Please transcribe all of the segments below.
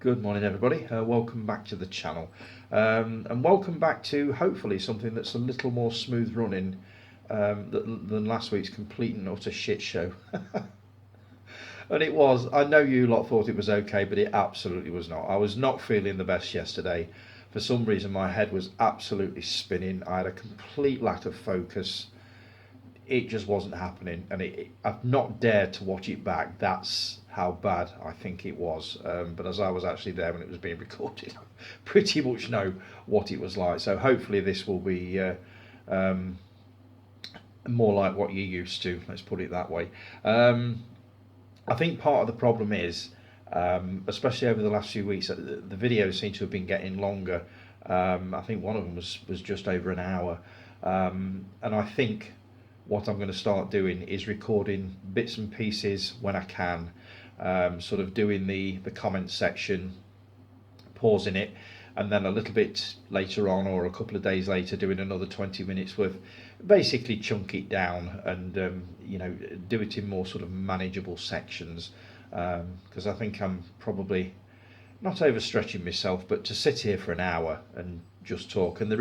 Good morning, everybody. Welcome back to the channel, and welcome back to hopefully something that's a little more smooth running than last week's complete and utter shit show. And it was. I know you lot thought it was okay, but it absolutely was not. I was not feeling the best yesterday. For some reason, my head was absolutely spinning. I had a complete lack of focus. It just wasn't happening, and I've not dared to watch it back. That's how bad I think it was. But as I was actually there when it was being recorded, I pretty much know what it was like. So hopefully this will be more like what you're used to. Let's put it that way. I think part of the problem is, especially over the last few weeks, the videos seem to have been getting longer. I think one of them was just over an hour, and I think what I'm going to start doing is recording bits and pieces when I can, sort of doing the comment section, pausing it, and then a little bit later on or a couple of days later doing another 20 minutes worth. Basically chunk it down and do it in more sort of manageable sections, because I think I'm probably not overstretching myself, but to sit here for an hour and just talk, and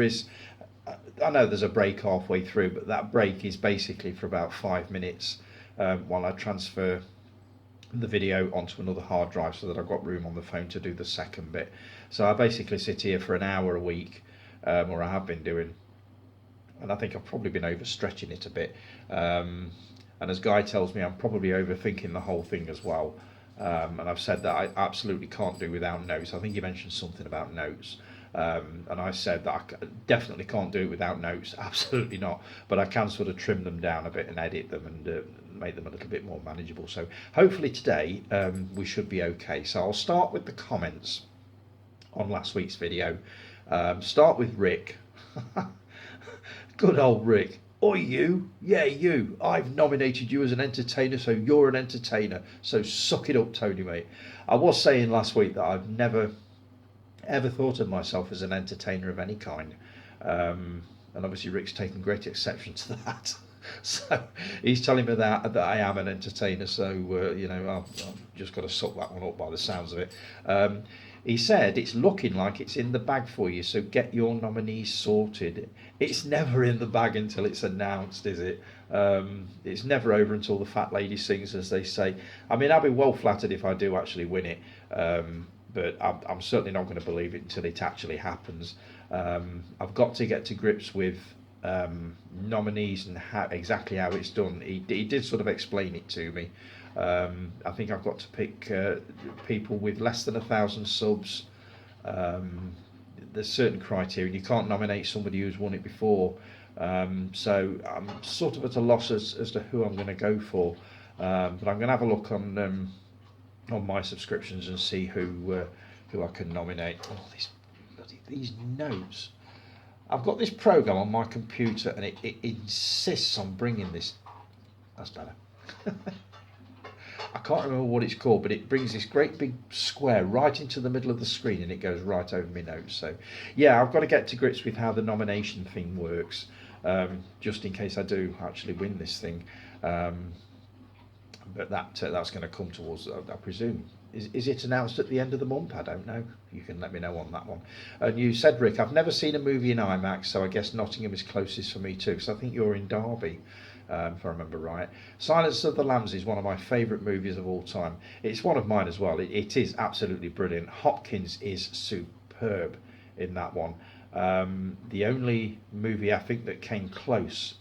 I know there's a break halfway through, but that break is basically for about 5 minutes while I transfer the video onto another hard drive so that I've got room on the phone to do the second bit. So I basically sit here for an hour a week, or I have been doing, and I think I've probably been overstretching it a bit. And as Guy tells me, I'm probably overthinking the whole thing as well. And I've said that I absolutely can't do without notes. I think you mentioned something about notes. And I said that I definitely can't do it without notes, absolutely not, but I can sort of trim them down a bit and edit them and make them a little bit more manageable. So hopefully today we should be okay. So I'll start with the comments on last week's video. Start with Rick. Good old Rick. Oi you, yeah you, I've nominated you as an entertainer, so you're an entertainer, so suck it up, Tony, mate. I was saying last week that I've never ever thought of myself as an entertainer of any kind, and obviously Rick's taken great exception to that. So he's telling me that I am an entertainer, so I've just got to suck that one up by the sounds of it. He said it's looking like it's in the bag for you, so get your nominees sorted. It's never in the bag until it's announced, is it? It's never over until the fat lady sings, as they say. I mean, I'll be well flattered if I do actually win it, but I'm certainly not going to believe it until it actually happens. I've got to get to grips with nominees and exactly how it's done. He did sort of explain it to me. I think I've got to pick people with less than 1,000 subs. There's certain criteria. You can't nominate somebody who's won it before. So I'm sort of at a loss as to who I'm going to go for. But I'm going to have a look on my subscriptions and see who I can nominate. Oh, these notes. I've got this program on my computer and it insists on bringing this. That's better. I can't remember what it's called, but it brings this great big square right into the middle of the screen and it goes right over my notes. So yeah, I've got to get to grips with how the nomination thing works, just in case I do actually win this thing. But that's going to come towards, I presume. Is it announced at the end of the month? I don't know. You can let me know on that one. And you said, Rick, I've never seen a movie in IMAX, so I guess Nottingham is closest for me too, because I think you're in Derby, if I remember right. Silence of the Lambs is one of my favourite movies of all time. It's one of mine as well. It is absolutely brilliant. Hopkins is superb in that one. The only movie I think that came close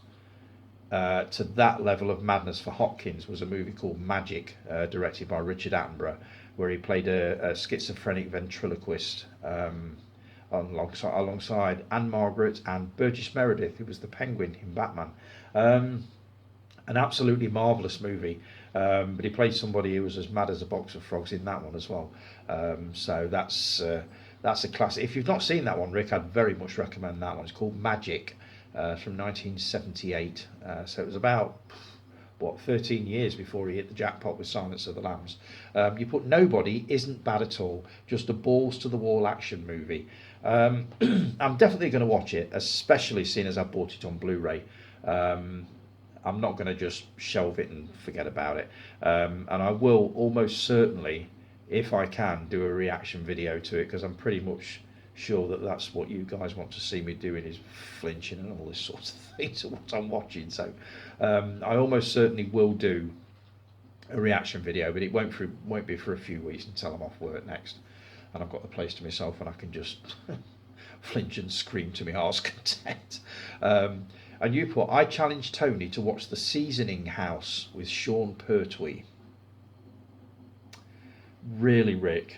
to that level of madness for Hopkins was a movie called Magic, directed by Richard Attenborough, where he played a schizophrenic ventriloquist alongside Anne Margaret and Burgess Meredith, who was the Penguin in Batman. An absolutely marvellous movie, but he played somebody who was as mad as a box of frogs in that one as well. So that's a classic. If you've not seen that one, Rick, I'd very much recommend that one. It's called Magic. From 1978, so it was about 13 years before he hit the jackpot with Silence of the Lambs. You put Nobody isn't bad at all, just a balls to the wall action movie. I'm definitely going to watch it, especially seeing as I bought it on Blu-ray. I'm not going to just shelve it and forget about it, and I will almost certainly if I can, do a reaction video to it, because I'm pretty much sure that that's what you guys want to see me doing, is flinching and all this sort of thing to what I'm watching. So I almost certainly will do a reaction video, but it won't be for a few weeks until I'm off work next, and I've got the place to myself, and I can just flinch and scream to my heart's content. And you put, I challenged Tony to watch The Seasoning House with Sean Pertwee. Really, Rick?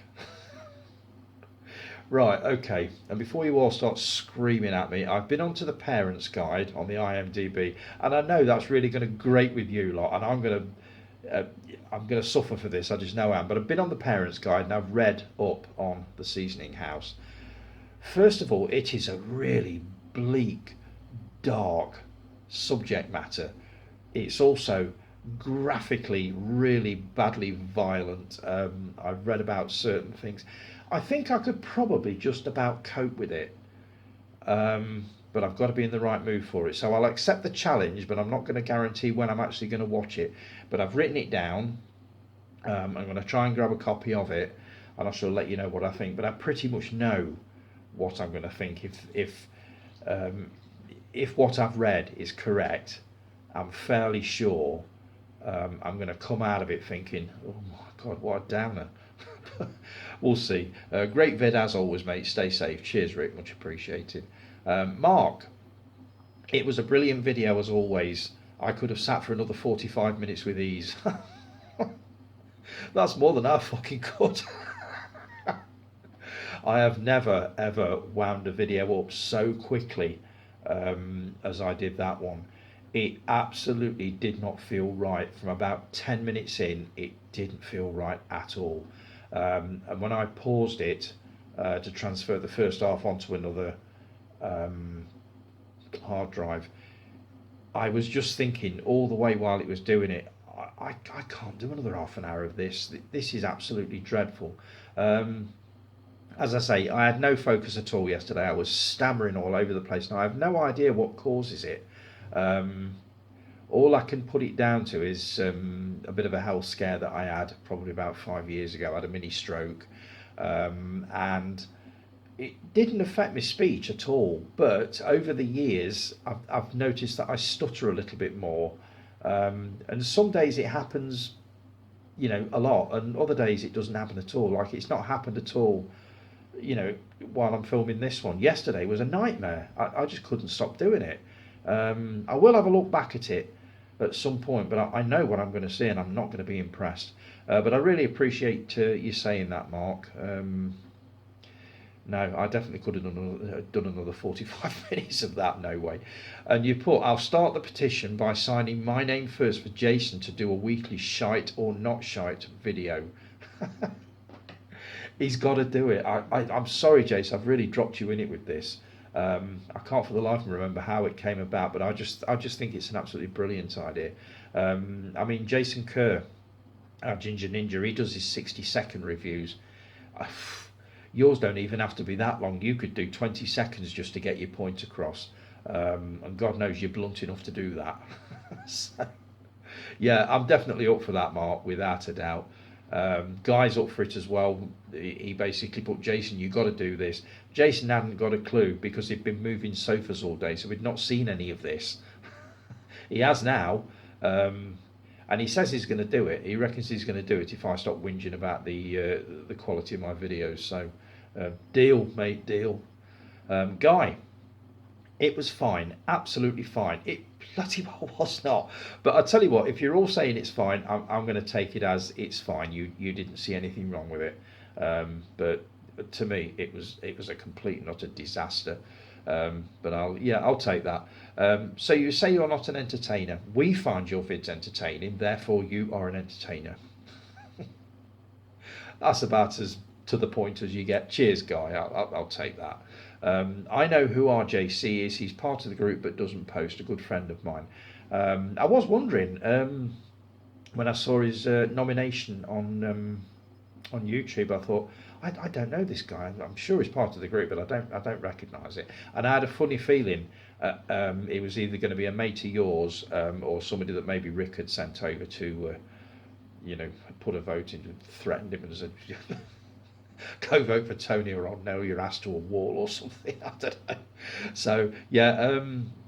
Right, okay. And before you all start screaming at me, I've been onto the Parents Guide on the IMDb, and I know that's really going to grate with you lot, and I'm going to suffer for this. I just know I am. But I've been on the Parents Guide and I've read up on The Seasoning House. First of all, it is a really bleak, dark subject matter. It's also graphically really badly violent. I've read about certain things. I think I could probably just about cope with it, but I've got to be in the right mood for it. So I'll accept the challenge, but I'm not going to guarantee when I'm actually going to watch it. But I've written it down. I'm going to try and grab a copy of it, and I shall let you know what I think. But I pretty much know what I'm going to think. If what I've read is correct, I'm fairly sure I'm going to come out of it thinking, oh my God, what a downer. We'll see. Great vid as always, mate. Stay safe. Cheers, Rick. Much appreciated. Mark, it was a brilliant video as always. I could have sat for another 45 minutes with ease. That's more than I fucking could. I have never ever wound a video up so quickly as I did that one. It absolutely did not feel right. From about 10 minutes in, it didn't feel right at all. And when I paused it to transfer the first half onto another hard drive, I was just thinking all the way while it was doing it, I can't do another half an hour of this. This is absolutely dreadful. As I say, I had no focus at all yesterday. I was stammering all over the place, and I have no idea what causes it. All I can put it down to is a bit of a health scare that I had probably about 5 years ago. I had a mini stroke, and it didn't affect my speech at all. But over the years, I've noticed that I stutter a little bit more, and some days it happens, a lot, and other days it doesn't happen at all. Like, it's not happened at all, while I'm filming this one. Yesterday was a nightmare. I just couldn't stop doing it. I will have a look back at it at some point, but I know what I'm going to see, and I'm not going to be impressed. But I really appreciate you saying that, Mark. No, I definitely could have done another 45 minutes of that, no way. And you put, I'll start the petition by signing my name first for Jason to do a weekly shite or not shite video. He's got to do it. I'm sorry, Jason, I've really dropped you in it with this. I can't for the life of me remember how it came about, but I just think it's an absolutely brilliant idea. I mean, Jason Kerr, our Ginger Ninja, he does his 60-second reviews. Yours don't even have to be that long. You could do 20 seconds just to get your point across, and God knows you're blunt enough to do that. So, yeah, I'm definitely up for that, Mark, without a doubt. Guy's up for it as well. He basically put, Jason, you got to do this. Jason hadn't got a clue because he'd been moving sofas all day, so we'd not seen any of this. He has now, and he says he's going to do it. He reckons he's going to do it if I stop whinging about the quality of my videos. So, deal, mate, deal. Guy, it was fine, absolutely fine. It bloody well was not. But I tell you what, if you're all saying it's fine, I'm going to take it as it's fine. You didn't see anything wrong with it. But to me, it was a complete and utter disaster. But I'll take that. So you say you're not an entertainer. We find your vids entertaining, therefore you are an entertainer. That's about as to the point as you get. Cheers, Guy. I'll take that. I know who RJC is. He's part of the group but doesn't post. A good friend of mine. I was wondering when I saw his nomination on YouTube. I thought, I don't know this guy. I'm sure he's part of the group, but I don't recognise it. And I had a funny feeling it was either going to be a mate of yours or somebody that maybe Rick had sent over to put a vote in and threatened him and said, go vote for Tony or I'll nail your ass to a wall or something. I don't know. So, yeah,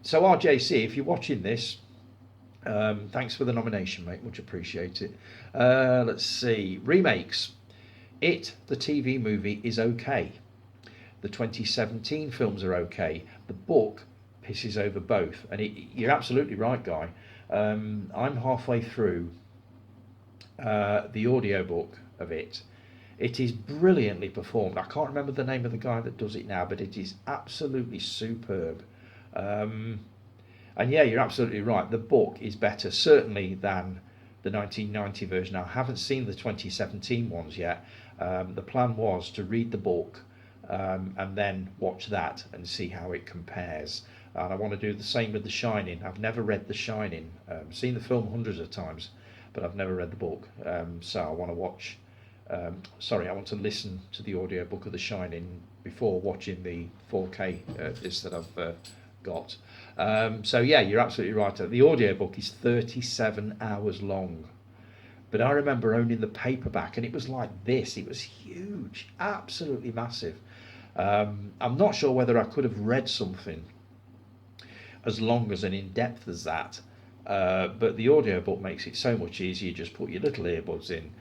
so RJC, if you're watching this, thanks for the nomination, mate. Much appreciated. Let's see. Remakes. It, the TV movie, is okay. The 2017 films are okay. The book pisses over both. And you're absolutely right, Guy. I'm halfway through the audiobook of it. It is brilliantly performed. I can't remember the name of the guy that does it now, but it is absolutely superb. And yeah, you're absolutely right. The book is better, certainly, than the 1990 version. I haven't seen the 2017 ones yet. The plan was to read the book and then watch that and see how it compares. And I want to do the same with The Shining. I've never read The Shining. Seen the film hundreds of times, but I've never read the book. So I want to watch. I want to listen to the audiobook of The Shining before watching the 4K disc that I've got. So yeah, you're absolutely right. The audiobook is 37 hours long. But I remember owning the paperback and it was like this. It was huge, absolutely massive. I'm not sure whether I could have read something as long as and in depth as that. But the audiobook makes it so much easier. You just put your little earbuds in.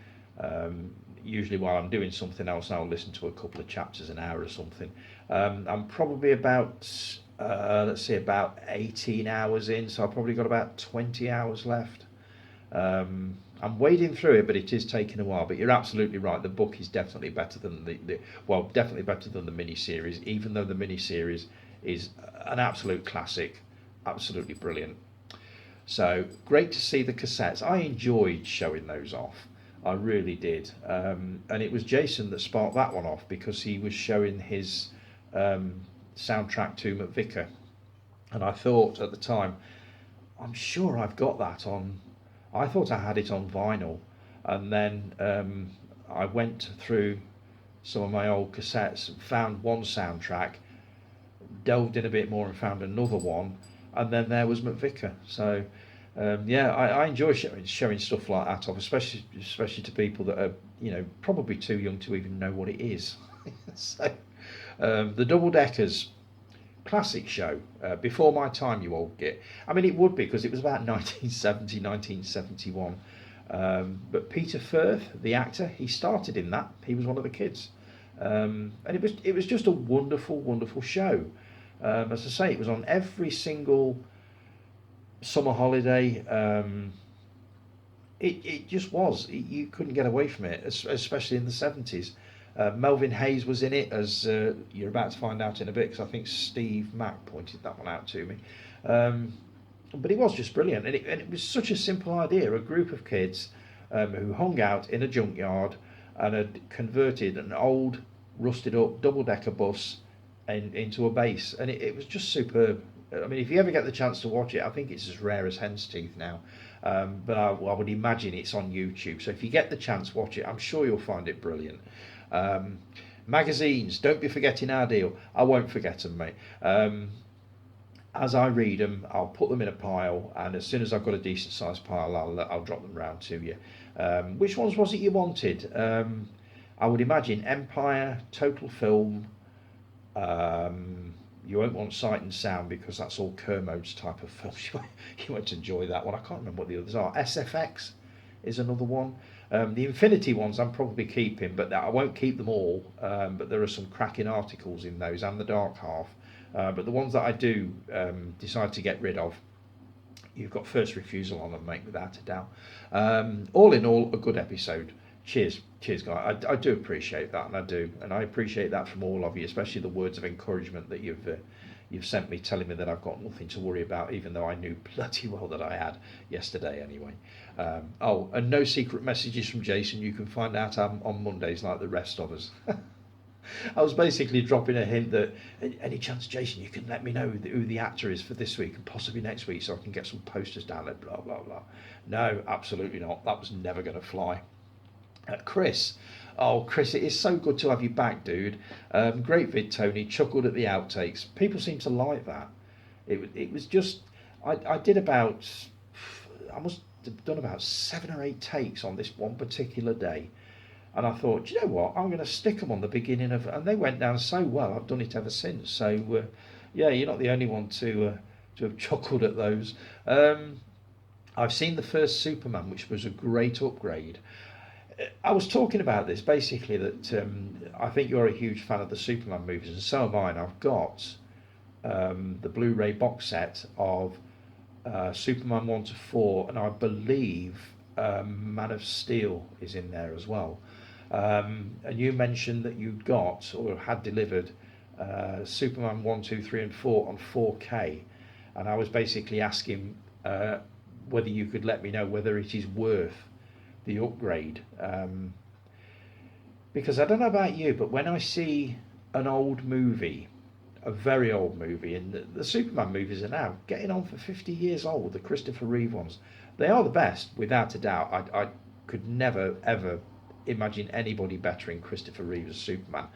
Usually while I'm doing something else, I'll listen to a couple of chapters an hour or something. I'm probably about, about 18 hours in, so I've probably got about 20 hours left. I'm wading through it, but it is taking a while. But you're absolutely right. The book is definitely better than definitely better than the mini-series, even though the mini-series is an absolute classic, absolutely brilliant. So great to see the cassettes. I enjoyed showing those off. I really did. And it was Jason that sparked that one off because he was showing his soundtrack to McVicker. And I thought at the time, I'm sure I've got that on. I thought I had it on vinyl. And then I went through some of my old cassettes and found one soundtrack, delved in a bit more and found another one. And then there was McVicker. So I enjoy showing stuff like that off, especially to people that are probably too young to even know what it is. So the Double Deckers, classic show, before my time, you old git. I mean, it would be because it was about 1970, 1971. But Peter Firth, the actor, he started in that. He was one of the kids, and it was just a wonderful, wonderful show. As I say, it was on every single summer holiday. It just was. You couldn't get away from it, especially in the 70s. Melvin Hayes was in it, as you're about to find out in a bit, because I think Steve Mack pointed that one out to me. But it was just brilliant, and it was such a simple idea. A group of kids who hung out in a junkyard and had converted an old, rusted-up double-decker bus into a base, and it was just superb. I mean, if you ever get the chance to watch it, I think it's as rare as hen's teeth now. But I would imagine it's on YouTube. So if you get the chance, watch it. I'm sure you'll find it brilliant. Magazines, don't be forgetting our deal. I won't forget them, mate. As I read them, I'll put them in a pile, and as soon as I've got a decent sized pile, I'll drop them round to you. Which ones was it you wanted? I would imagine Empire, Total Film. You won't want Sight and Sound because that's all Kermode's type of film. You won't enjoy that one. I can't remember what the others are. SFX is another one. The Infinity ones I'm probably keeping, but I won't keep them all. But there are some cracking articles in those, and the Dark Half. But the ones that I do decide to get rid of, you've got first refusal on them, mate, without a doubt. All in all, a good episode. Cheers, guy. I do appreciate that, and I appreciate that from all of you, especially the words of encouragement that you've sent me, telling me that I've got nothing to worry about, even though I knew bloody well that I had yesterday anyway. And no secret messages from Jason. You can find out on Mondays like the rest of us. I was basically dropping a hint that any chance, Jason, you can let me know who the actor is for this week and possibly next week, so I can get some posters down there. Blah blah blah. No, absolutely not. That was never going to fly. Chris, it is so good to have you back, dude. Great vid, Tony. Chuckled at the outtakes. People seem to like that. It was just, I did about, done about 7 or 8 takes on this one particular day. And I thought, you know what, I'm going to stick them on the beginning of, and they went down so well. I've done it ever since. So, yeah, you're not the only one to have chuckled at those. I've seen the first Superman, which was a great upgrade. I was talking about this basically that I think you're a huge fan of the Superman movies, and so am I. And I've got the Blu-ray box set of Superman 1 to 4, and I believe Man of Steel is in there as well. And you mentioned that you got or had delivered Superman 1, 2, 3 and 4 on 4K, and I was basically asking whether you could let me know whether it is worth the upgrade, because I don't know about you, but when I see an old movie, a very old movie, and the Superman movies are now getting on for 50 years old, the Christopher Reeve ones, they are the best without a doubt. I could never ever imagine anybody bettering Christopher Reeve as Superman,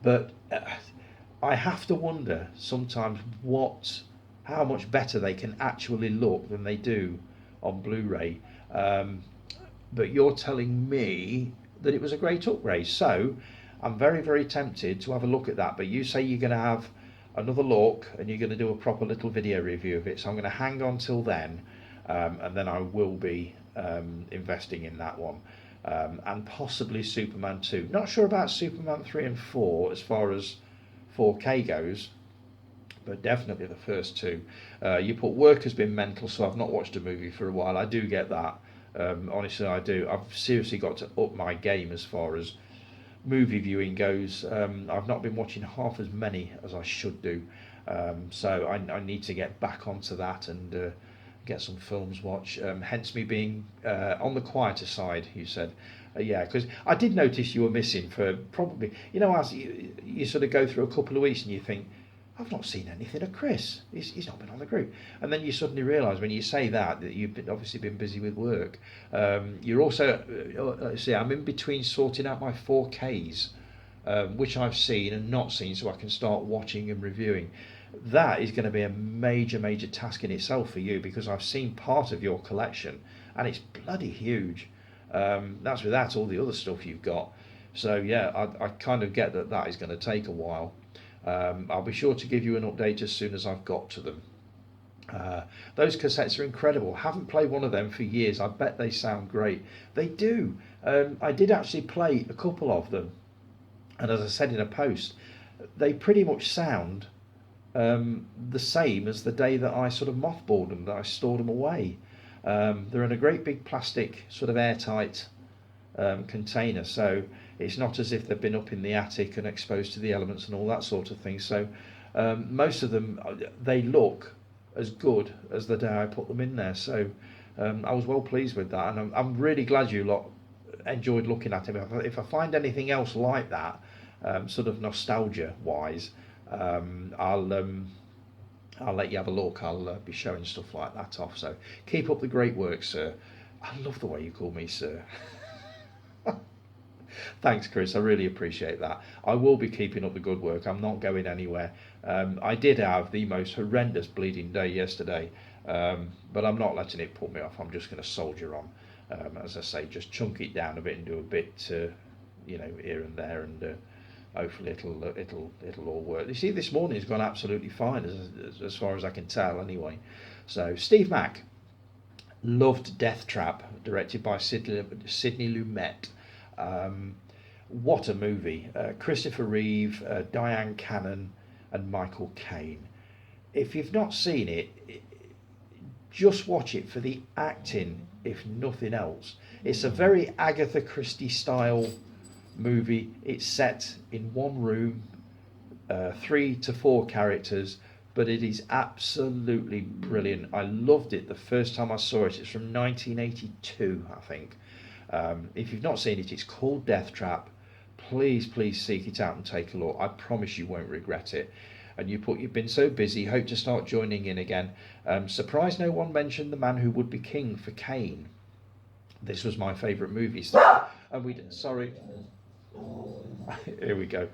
but I have to wonder sometimes how much better they can actually look than they do on Blu-ray. But you're telling me that it was a great upgrade, so I'm very, very tempted to have a look at that. But you say you're going to have another look and you're going to do a proper little video review of it, so I'm going to hang on till then, and then I will be investing in that one, and possibly Superman 2. Not sure about Superman 3 and 4 as far as 4K goes, but definitely the first two. You put work has been mental, so I've not watched a movie for a while. I do get that. Honestly, I do. I've seriously got to up my game as far as movie viewing goes. I've not been watching half as many as I should do, so I need to get back onto that and get some films watch. Hence me being on the quieter side, you said. Yeah, because I did notice you were missing for probably, as you sort of go through a couple of weeks and you think, I've not seen anything of Chris. He's not been on the group. And then you suddenly realise when you say that you've obviously been busy with work. You're also, see, I'm in between sorting out my 4Ks, which I've seen and not seen, so I can start watching and reviewing. That is going to be a major, major task in itself for you, because I've seen part of your collection and it's bloody huge. That's without all the other stuff you've got. So yeah, I kind of get that is going to take a while. I'll be sure to give you an update as soon as I've got to them. Those cassettes are incredible. Haven't played one of them for years. I bet they sound great. They do. I did actually play a couple of them, and as I said in a post, they pretty much sound the same as the day that I sort of mothballed them, that I stored them away. They're in a great big plastic sort of airtight container, so it's not as if they've been up in the attic and exposed to the elements and all that sort of thing. So most of them, they look as good as the day I put them in there. So I was well pleased with that, and I'm really glad you lot enjoyed looking at them. If I find anything else like that, sort of nostalgia wise, I'll let you have a look. I'll be showing stuff like that off. So keep up the great work, sir. I love the way you call me sir. Thanks, Chris. I really appreciate that. I will be keeping up the good work. I'm not going anywhere. I did have the most horrendous bleeding day yesterday, but I'm not letting it put me off. I'm just going to soldier on. As I say, just chunk it down a bit and do a bit, here and there, and hopefully it'll all work. You see, this morning's gone absolutely fine, as far as I can tell, anyway. So, Steve Mack loved Death Trap, directed by Sidney Lumet. What a movie. Christopher Reeve, Diane Cannon and Michael Caine. If you've not seen it, just watch it for the acting, if nothing else. It's a very Agatha Christie style movie. It's set in one room, 3 to 4 characters, but it is absolutely brilliant. I loved it the first time I saw it. It's from 1982, I think. If you've not seen it, it's called Death Trap. Please seek it out and take a look. I promise you won't regret it. And you've been so busy, hope to start joining in again. Surprised no one mentioned The Man Who Would Be King for Caine. This was my favourite movie. And we didn't, sorry. Here we go.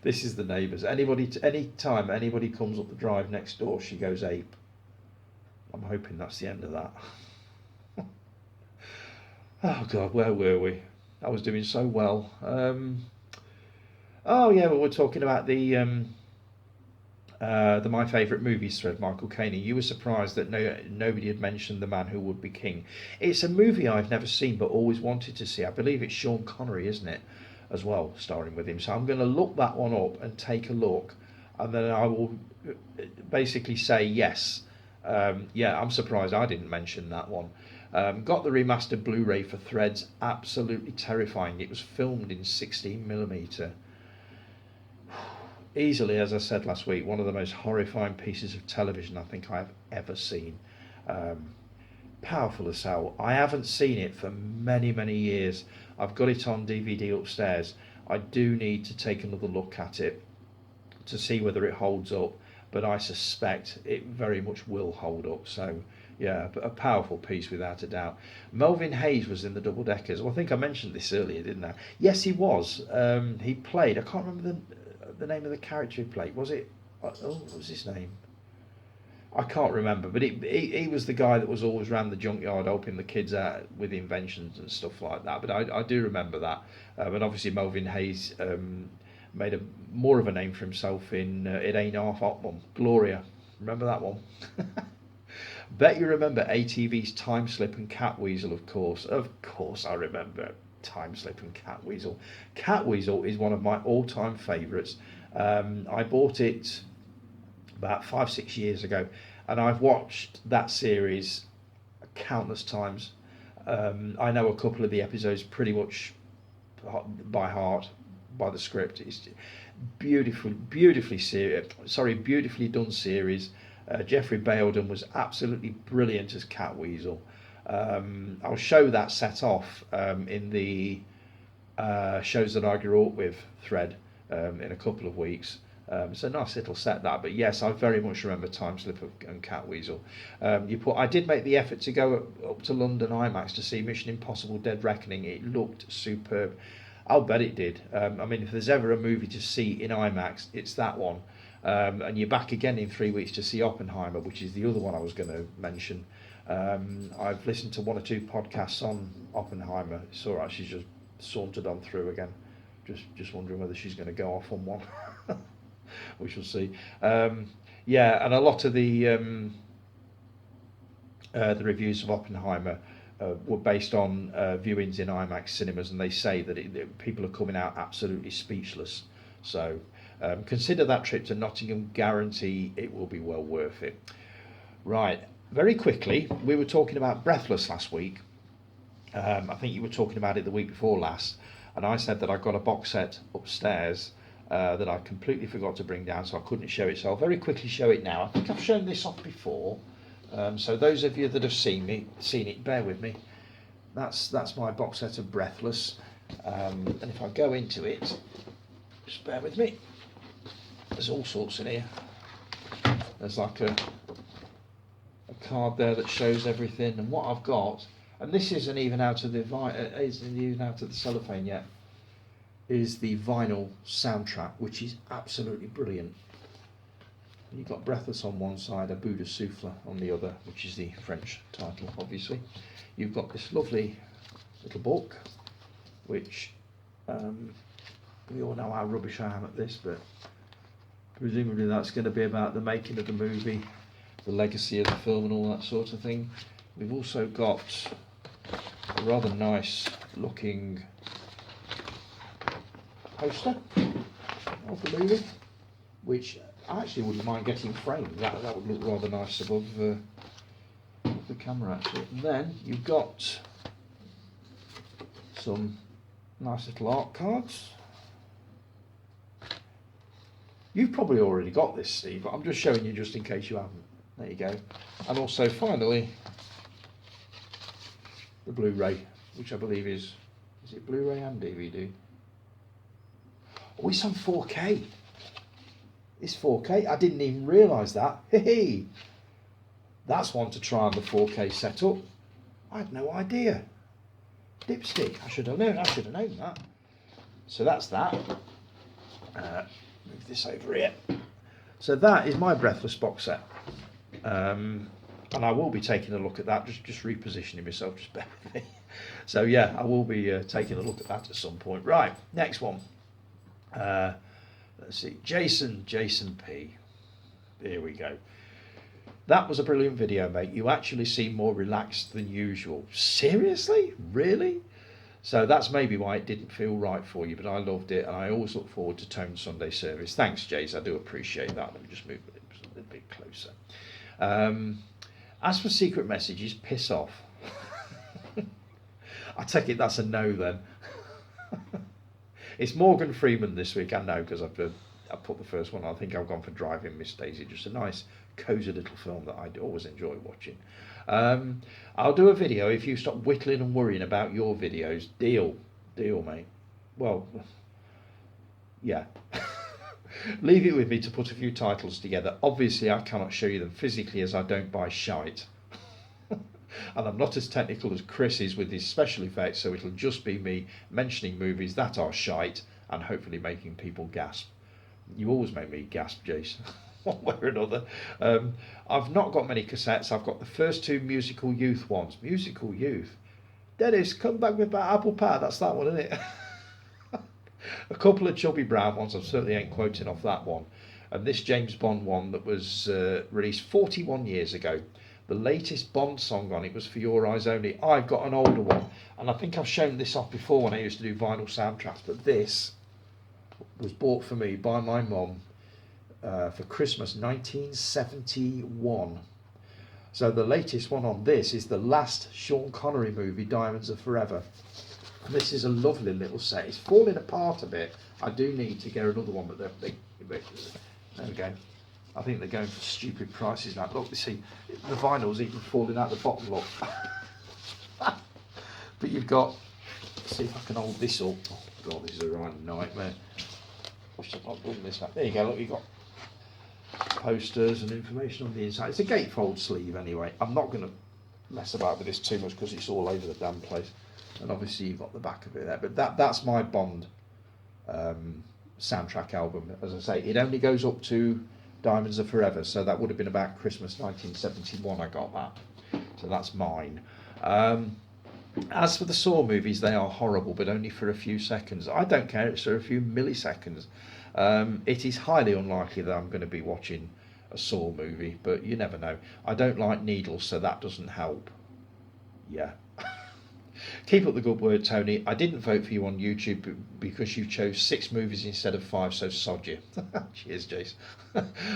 This is the neighbours. Any time anybody comes up the drive next door, she goes ape. I'm hoping that's the end of that. Oh God, where were we? I was doing so well. Oh yeah, well, we're talking about the My Favourite Movies thread, Michael Caine. You were surprised that nobody had mentioned The Man Who Would Be King. It's a movie I've never seen but always wanted to see. I believe it's Sean Connery, isn't it, as well, starring with him. So I'm going to look that one up and take a look, and then I will basically say yes. Yeah, I'm surprised I didn't mention that one. Got the remastered Blu-ray for Threads. Absolutely terrifying. It was filmed in 16mm. Easily, as I said last week, one of the most horrifying pieces of television I think I've ever seen. Powerful as hell. I haven't seen it for many, many years. I've got it on DVD upstairs. I do need to take another look at it to see whether it holds up, but I suspect it very much will hold up. So yeah, a powerful piece without a doubt. Melvin Hayes was in the Double Deckers. Well, I think I mentioned this earlier, didn't I? Yes, he was. He played, I can't remember the name of the character he played. Was it, what was his name? I can't remember, but he was the guy that was always around the junkyard helping the kids out with inventions and stuff like that. But I do remember that. And obviously Melvin Hayes made more of a name for himself in It Ain't Half Hot Mum, Gloria. Remember that one? Bet you remember ATV's Time Slip and Catweasel, of course. Of course I remember Time Slip and Catweasel. Catweasel is one of my all-time favourites. I bought it about 5-6 years ago, and I've watched that series countless times. I know a couple of the episodes pretty much by heart, by the script. It's beautifully done series. Jeffrey Bayldon was absolutely brilliant as Catweasel. I'll show that set off in the shows that I grew up with thread in a couple of weeks. It's a nice little set, that. But yes, I very much remember Time Slip and Catweasel. I did make the effort to go up to London IMAX to see Mission Impossible Dead Reckoning. It looked superb. I'll bet it did. I mean, if there's ever a movie to see in IMAX, it's that one. And you're back again in 3 weeks to see Oppenheimer, which is the other one I was going to mention. I've listened to 1 or 2 podcasts on Oppenheimer. It's all right, she's just sauntered on through again. Just wondering whether she's going to go off on one. We shall see. Yeah, and a lot of the reviews of Oppenheimer were based on viewings in IMAX cinemas, and they say that people are coming out absolutely speechless. So consider that trip to Nottingham. Guarantee it will be well worth it. Right, very quickly, we were talking about Breathless last week. I think you were talking about it the week before last, and I said that I got a box set upstairs that I completely forgot to bring down, so I couldn't show it. So I'll very quickly show it now. I think I've shown this off before, so those of you that have seen it, bear with me. That's my box set of Breathless, and if I go into it, just bear with me. There's all sorts in here. There's like a card there that shows everything, and what I've got, and this isn't even out of the cellophane yet, is the vinyl soundtrack, which is absolutely brilliant. And you've got Breathless on one side, A Bout de Souffle on the other, which is the French title, obviously. You've got this lovely little book, which we all know how rubbish I am at this, but presumably that's going to be about the making of the movie, the legacy of the film and all that sort of thing. We've also got a rather nice looking poster of the movie, which I actually wouldn't mind getting framed. That would look rather nice above the camera, actually. And then you've got some nice little art cards. You've probably already got this, Steve, but I'm just showing you just in case you haven't. There you go. And also, finally, the Blu-ray, which I believe is it Blu-ray and DVD? Oh, it's on 4K. It's 4K. I didn't even realise that. Hey, that's one to try on the 4K setup. I had no idea. Dipstick. I should have known that. So that's that. Move this over here. So that is my Breathless box set. and I will be taking a look at that, just repositioning myself, just bear with me. So yeah, I will be taking a look at that at some point. Right, next one. Let's see, Jason P. Here we go. That was a brilliant video, mate. You actually seem more relaxed than usual. Seriously? Really? So that's maybe why it didn't feel right for you, but I loved it, and I always look forward to Tone Sunday service. Thanks, Jace. I do appreciate that. Let me just move it a little bit closer. As for secret messages, piss off. I take it that's a no then. It's Morgan Freeman this week, I know, because I put the first one. I think I've gone for Driving Miss Daisy, just a nice, cosy little film that I always enjoy watching. I'll do a video if you stop whittling and worrying about your videos. Deal, mate. Well, yeah. Leave it with me to put a few titles together. Obviously, I cannot show you them physically as I don't buy shite. And I'm not as technical as Chris is with his special effects, so it'll just be me mentioning movies that are shite and hopefully making people gasp. You always make me gasp, Jace, one way or another. I've not got many cassettes. I've got the first two Musical Youth ones. Musical Youth? Dennis, come back with that apple pie. That's that one, isn't it? A couple of Chubby Brown ones. I certainly ain't quoting off that one. And this James Bond one that was released 41 years ago. The latest Bond song on it was For Your Eyes Only. I've got an older one, and I think I've shown this off before when I used to do vinyl soundtracks, but this was bought for me by my mum for Christmas 1971. So the latest one on this is the last Sean Connery movie, Diamonds Are Forever. And this is a lovely little set. It's falling apart a bit. I do need to get another one, but there we go. I think they're going for stupid prices now. Look, you see, the vinyl's even falling out the bottom, look. But you've got, let's see if I can hold this up. Oh God, this is a right nightmare. I should not bring this back. There you go, look, you've got posters and information on the inside. It's a gatefold sleeve anyway. I'm not going to mess about with this too much because it's all over the damn place. And obviously you've got the back of it there. But that's my Bond soundtrack album. As I say, it only goes up to Diamonds Are Forever, so that would have been about Christmas 1971 I got that. So that's mine. As for the Saw movies, they are horrible, but only for a few seconds. I don't care, it's for a few milliseconds. It is highly unlikely that I'm going to be watching a Saw movie, but you never know. I don't like needles, so that doesn't help. Yeah. Keep up the good work, Tony. I didn't vote for you on YouTube because you chose 6 movies instead of 5, so sod you. Cheers, Jace.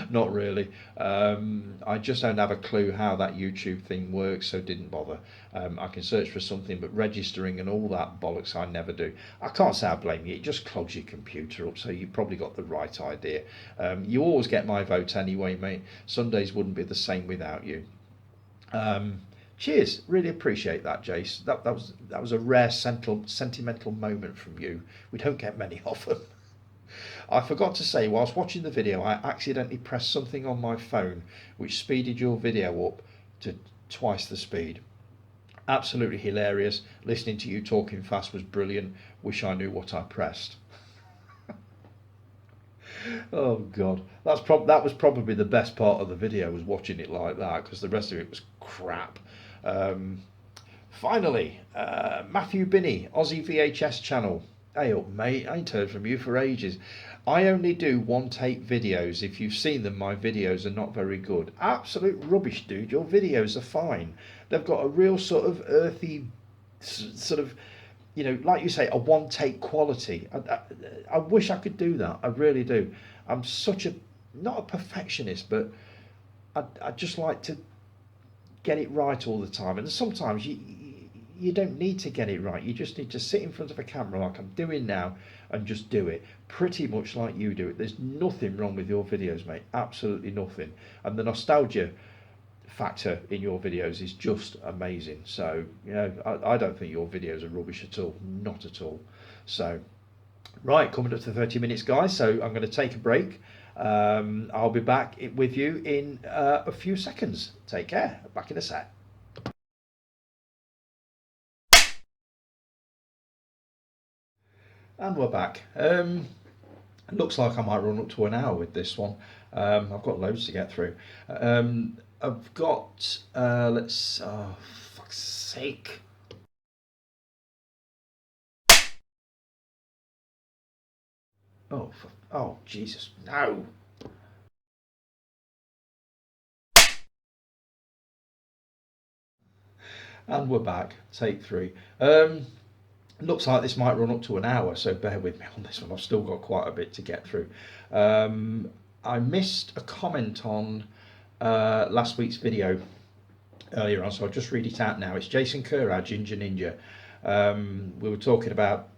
Not really. I just don't have a clue how that YouTube thing works, so didn't bother. I can search for something, but registering and all that bollocks I never do. I can't say I blame you. It just clogs your computer up, so you probably got the right idea. You always get my vote anyway, mate. Sundays wouldn't be the same without you. Cheers, really appreciate that, Jace. That was a rare sentimental moment from you. We don't get many of them. I forgot to say, whilst watching the video, I accidentally pressed something on my phone which speeded your video up to twice the speed. Absolutely hilarious. Listening to you talking fast was brilliant. Wish I knew what I pressed. Oh God, that was probably the best part of the video, was watching it like that, because the rest of it was crap. Finally, Matthew Binney, Aussie VHS channel. Hey up, mate, I ain't heard from you for ages. I only do one take videos. If you've seen them, my videos are not very good. Absolute rubbish, dude. Your videos are fine. They've got a real sort of earthy, sort of, you know, like you say, a one take quality. I wish I could do that. I really do. I'm such a, not a perfectionist, but I just like to get it right all the time, and sometimes you don't need to get it right. You just need to sit in front of a camera like I'm doing now and just do it pretty much like you do it. There's nothing wrong with your videos, mate, absolutely nothing. And the nostalgia factor in your videos is just amazing. So, you know, I don't think your videos are rubbish at all, not at all. So right, coming up to 30 minutes, guys, so I'm going to take a break. I'll be back with you in a few seconds. Take care. Back in a sec. And we're back. Looks like I might run up to an hour with this one. I've got loads to get through. I've got, let's, oh, fuck's sake. Oh, Jesus, no. And we're back, take three. Looks like this might run up to an hour, so bear with me on this one. I've still got quite a bit to get through. I missed a comment on last week's video earlier on, so I'll just read it out now. It's Jason Kerr, our Ginger Ninja. We were talking about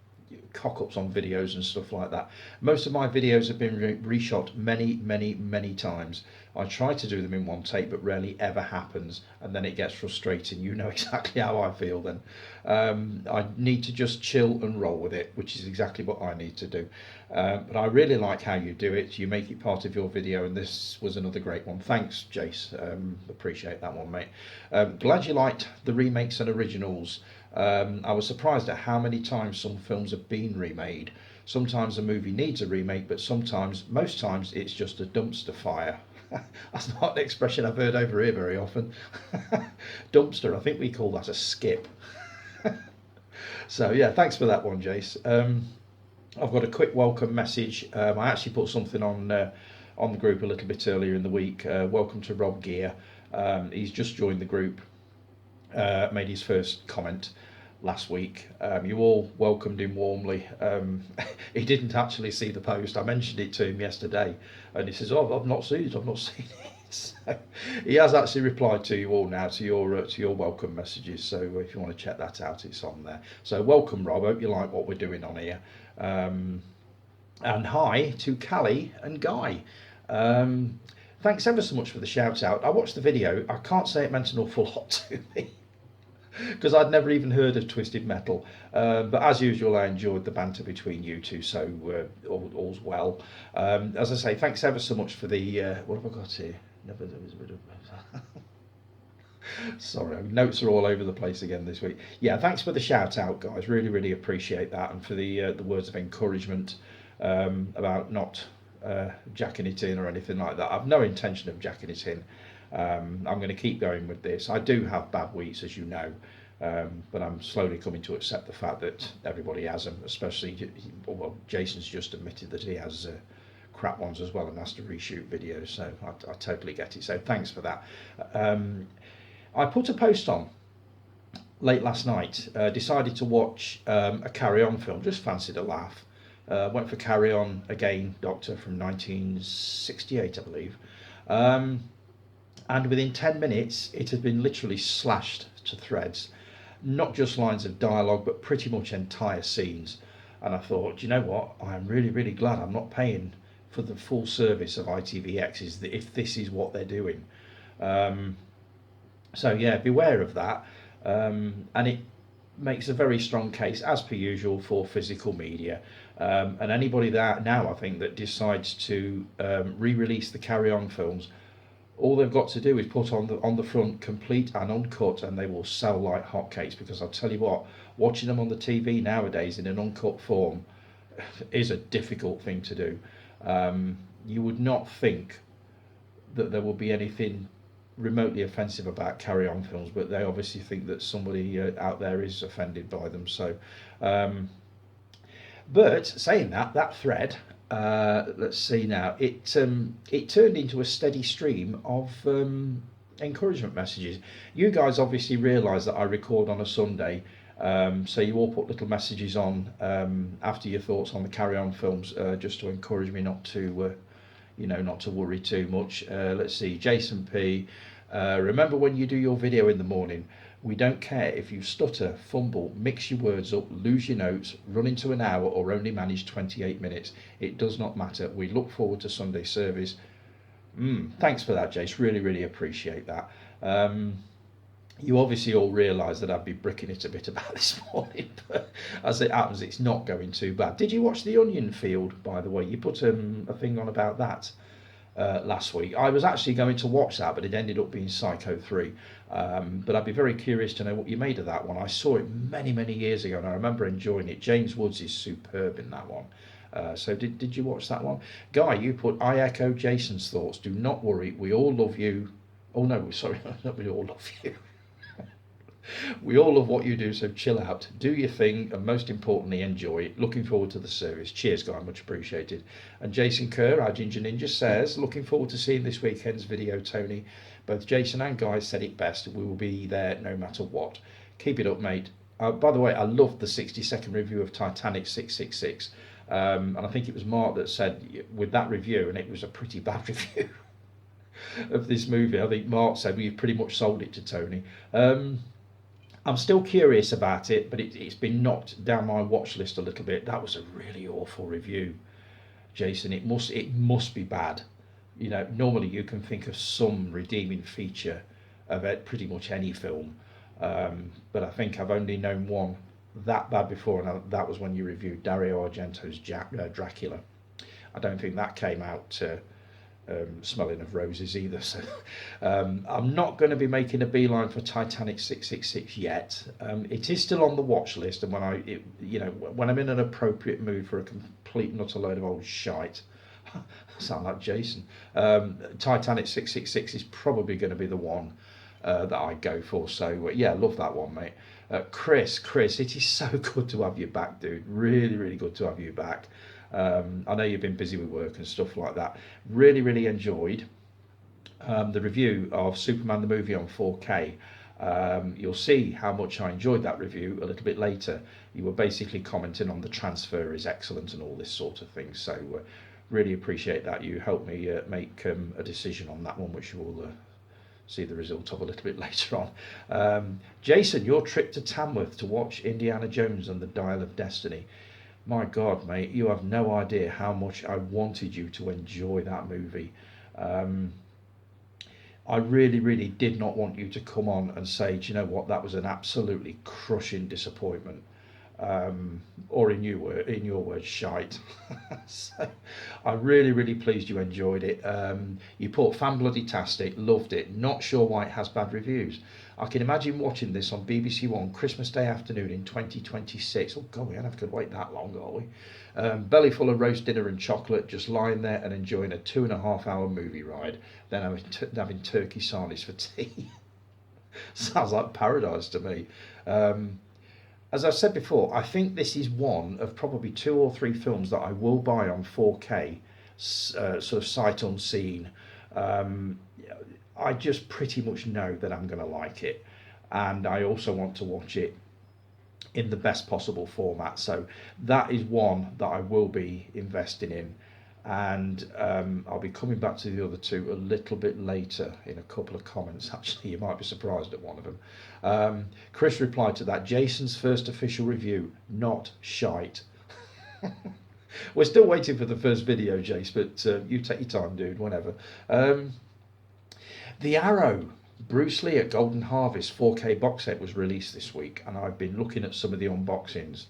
cock-ups on videos and stuff like that. Most of my videos have been reshot many times. I try to do them in one take, but rarely ever happens, and then it gets frustrating. You know exactly how I feel then. I need to just chill and roll with it, which is exactly what I need to do. But I really like how you do it. You make it part of your video, and this was another great one. Thanks, Jace. Appreciate that one, mate. Glad you liked the remakes and originals. I was surprised at how many times some films have been remade. Sometimes a movie needs a remake, but most times, it's just a dumpster fire. That's not an expression I've heard over here very often. Dumpster, I think we call that a skip. So yeah, thanks for that one, Jace. I've got a quick welcome message. I actually put something on the group a little bit earlier in the week. Welcome to Rob Gear. He's just joined the group. Made his first comment last week. You all welcomed him warmly. He didn't actually see the post. I mentioned it to him yesterday, and he says, "Oh, I've not seen it. I've not seen it." So he has actually replied to you all now, to your welcome messages. So if you want to check that out, it's on there. So welcome, Rob. Hope you like what we're doing on here. And hi to Callie and Guy. Thanks ever so much for the shout out. I watched the video. I can't say it meant an awful lot to me, because I'd never even heard of Twisted Metal. But as usual, I enjoyed the banter between you two, so all's well. As I say, thanks ever so much for the... what have I got here? Sorry, notes are all over the place again this week. Yeah, thanks for the shout out, guys. Really appreciate that, and for the words of encouragement about not jacking it in or anything like that. I've no intention of jacking it in. I'm going to keep going with this. I do have bad weeks, as you know, but I'm slowly coming to accept the fact that everybody has them, especially, well, Jason's just admitted that he has crap ones as well and has to reshoot videos, so I totally get it. So thanks for that. I put a post on late last night, decided to watch a Carry On film, just fancied a laugh. Went for Carry On Again, Doctor, from 1968, I believe. And within 10 minutes, it had been literally slashed to threads. Not just lines of dialogue, but pretty much entire scenes. And I thought, do you know what? I'm really glad I'm not paying for the full service of ITVX if this is what they're doing. So yeah, beware of that. And it makes a very strong case, as per usual, for physical media. And anybody that now, I think, that decides to re-release the Carry On films, all they've got to do is put on the front complete and uncut, and they will sell like hotcakes. Because I'll tell you what, watching them on the TV nowadays in an uncut form is a difficult thing to do. You would not think that there will be anything remotely offensive about Carry On films, but they obviously think that somebody out there is offended by them. So, but saying that thread, let's see now, it turned into a steady stream of encouragement messages. You guys obviously realise that I record on a Sunday, so you all put little messages on after your thoughts on the Carry On films, just to encourage me not to not to worry too much. Let's see, Jason P. Remember when you do your video in the morning, we don't care if you stutter, fumble, mix your words up, lose your notes, run into an hour, or only manage 28 minutes. It does not matter. We look forward to Sunday service. Thanks for that, Jace. Really appreciate that. You obviously all realise that I've been bricking it a bit about this morning, but as it happens, it's not going too bad. Did you watch The Onion Field, by the way? You put a thing on about that last week. I was actually going to watch that, but it ended up being Psycho 3. But I'd be very curious to know what you made of that one. I saw it many years ago, and I remember enjoying it. James Woods is superb in that one. So did you watch that one? Guy, you put, I echo Jason's thoughts. Do not worry. We all love you. Oh no, sorry, we all love you. We all love what you do, so chill out, do your thing, and most importantly, enjoy it. Looking forward to the service. Cheers, guy, much appreciated. And Jason Kerr, our Ginger Ninja, says, looking forward to seeing this weekend's video, Tony. Both Jason and Guy said it best. We will be there no matter what. Keep it up, mate. By the way, I loved the 60-second review of Titanic 666. And I think it was Mark that said, with that review, and it was a pretty bad review of this movie, I think Mark said, well, you've pretty much sold it to Tony. I'm still curious about it, but it's been knocked down my watch list a little bit. That was a really awful review, Jason. It must be bad. You know, normally you can think of some redeeming feature of pretty much any film, but I think I've only known one that bad before, and that was when you reviewed Dario Argento's Dracula. I don't think that came out smelling of roses either. So I'm not going to be making a beeline for Titanic 666 yet. It is still on the watch list, and when I'm in an appropriate mood for a complete and utter load of old shite, sound like Jason. Titanic 666 is probably going to be the one that I go for. So yeah, love that one, mate. Chris, it is so good to have you back, dude. Really, really good to have you back. I know you've been busy with work and stuff like that. Really, really enjoyed the review of Superman the movie on 4K. You'll see how much I enjoyed that review a little bit later. You were basically commenting on the transfer is excellent and all this sort of thing. So really appreciate that. You helped me make a decision on that one, which you will see the result of a little bit later on. Jason, your trip to Tamworth to watch Indiana Jones and the Dial of Destiny. My God, mate, you have no idea how much I wanted you to enjoy that movie. I really, really did not want you to come on and say, do you know what, that was an absolutely crushing disappointment. Or in your words, shite. So I'm really, really pleased you enjoyed it. You put fan bloody tastic, loved it. Not sure why it has bad reviews. I can imagine watching this on BBC One Christmas Day afternoon in 2026. Oh God, we don't have to wait that long, are we? Belly full of roast dinner and chocolate, just lying there and enjoying a 2.5-hour movie ride, then having turkey sarnies for tea. Sounds like paradise to me. As I've said before, I think this is one of probably 2 or 3 films that I will buy on 4K, sort of sight unseen. I just pretty much know that I'm going to like it, and I also want to watch it in the best possible format. So that is one that I will be investing in, and I'll be coming back to the other 2 a little bit later in a couple of comments. Actually, you might be surprised at one of them. Chris replied to that, Jason's first official review, not shite. We're still waiting for the first video, Jace, but you take your time, dude, whenever. The Arrow, Bruce Lee at Golden Harvest 4K box set was released this week, and I've been looking at some of the unboxings.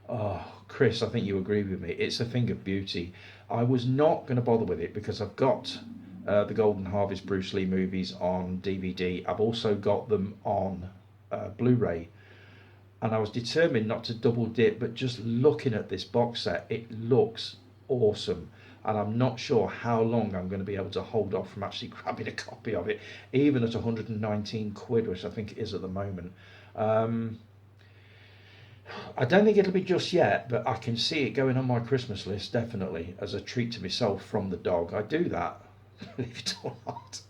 Oh, Chris, I think you agree with me. It's a thing of beauty. I was not going to bother with it because I've got the Golden Harvest Bruce Lee movies on DVD. I've also got them on Blu-ray, and I was determined not to double dip, but just looking at this box set, it looks awesome, and I'm not sure how long I'm going to be able to hold off from actually grabbing a copy of it, even at 119 quid, which I think it is at the moment. I don't think it'll be just yet, but I can see it going on my Christmas list, definitely, as a treat to myself from the dog. I do that, believe it or not.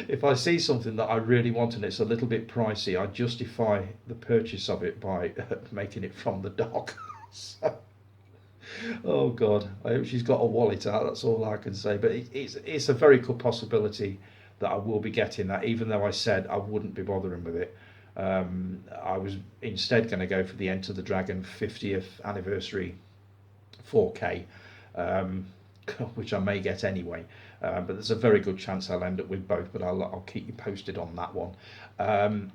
If I see something that I really want and it's a little bit pricey, I justify the purchase of it by making it from the dog. So, oh God, I hope she's got a wallet out, that's all I can say. But it's a very good possibility that I will be getting that, even though I said I wouldn't be bothering with it. I was instead going to go for the Enter the Dragon 50th anniversary 4K, which I may get anyway. But there's a very good chance I'll end up with both, but I'll keep you posted on that one.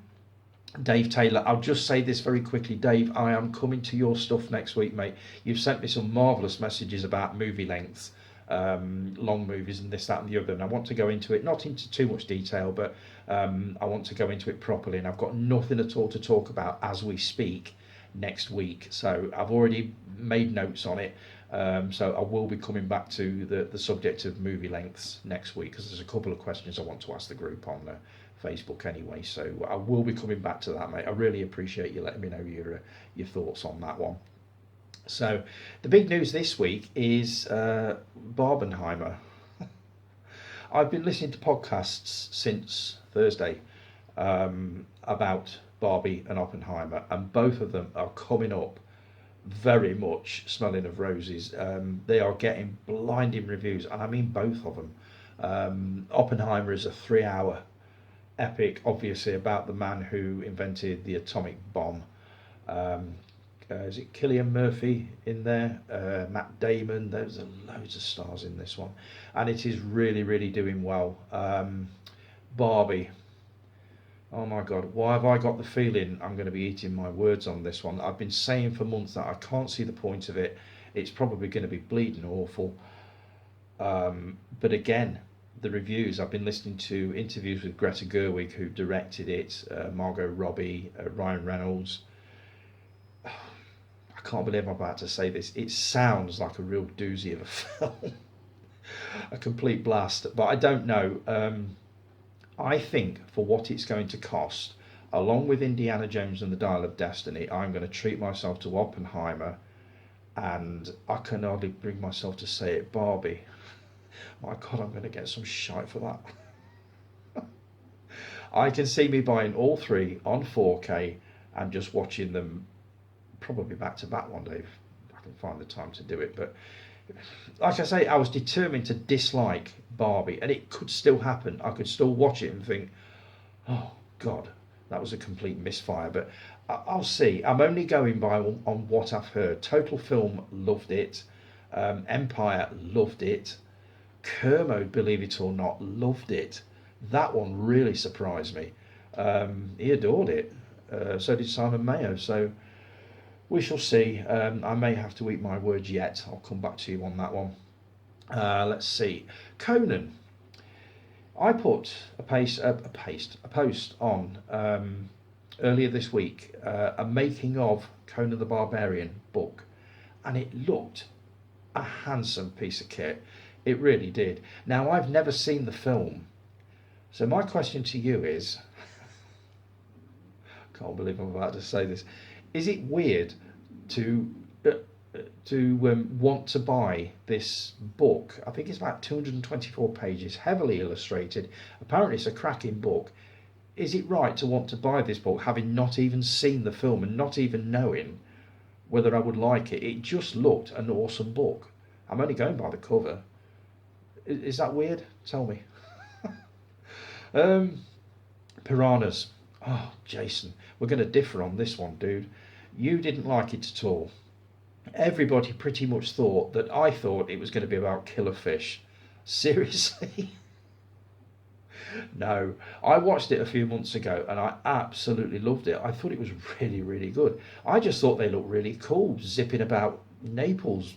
Dave Taylor, I'll just say this very quickly. Dave, I am coming to your stuff next week, mate. You've sent me some marvellous messages about movie lengths, long movies and this, that and the other, and I want to go into it, not into too much detail, but I want to go into it properly, and I've got nothing at all to talk about as we speak next week. So I've already made notes on it. So I will be coming back to the subject of movie lengths next week, because there's a couple of questions I want to ask the group on Facebook anyway. So I will be coming back to that, mate. I really appreciate you letting me know your thoughts on that one. So the big news this week is Barbenheimer. I've been listening to podcasts since Thursday about Barbie and Oppenheimer, and both of them are coming up very much smelling of roses. They are getting blinding reviews, and I mean both of them. Oppenheimer is a 3-hour epic, obviously about the man who invented the atomic bomb. Is it Cillian Murphy in there? Matt Damon. There's loads of stars in this one, and it is really, really doing well. Barbie. Oh my God, why have I got the feeling I'm going to be eating my words on this one? I've been saying for months that I can't see the point of it. It's probably going to be bleeding awful. But again, the reviews, I've been listening to interviews with Greta Gerwig, who directed it, Margot Robbie, Ryan Reynolds. I can't believe I'm about to say this. It sounds like a real doozy of a film. A complete blast. But I don't know. I think for what it's going to cost, along with Indiana Jones and the Dial of Destiny, I'm going to treat myself to Oppenheimer, and I can hardly bring myself to say it, Barbie. My God, I'm going to get some shite for that. I can see me buying all three on 4K and just watching them probably back to back one day if I can find the time to do it. But like I say, I was determined to dislike Barbie, and it could still happen. I could still watch it and think, oh God, that was a complete misfire. But I'll see. I'm only going by on what I've heard. Total Film loved it. Empire loved it. Kermode, believe it or not, loved it. That one really surprised me. He adored it. So did Simon Mayo. So we shall see. I may have to eat my words yet. I'll come back to you on that one. Let's see. Conan. I put a post on earlier this week, a making of Conan the Barbarian book, and it looked a handsome piece of kit. It really did. Now, I've never seen the film, so my question to you is, can't believe I'm about to say this, is it weird to want to buy this book? I think it's about 224 pages, heavily illustrated. Apparently it's a cracking book. Is it right to want to buy this book having not even seen the film and not even knowing whether I would like it? It just looked an awesome book. I'm only going by the cover. Is that weird? Tell me. Piranhas. Oh, Jason, we're going to differ on this one, dude. You didn't like it at all. Everybody pretty much thought that I thought it was going to be about killer fish. Seriously? No. I watched it a few months ago and I absolutely loved it. I thought it was really, really good. I just thought they looked really cool, zipping about Naples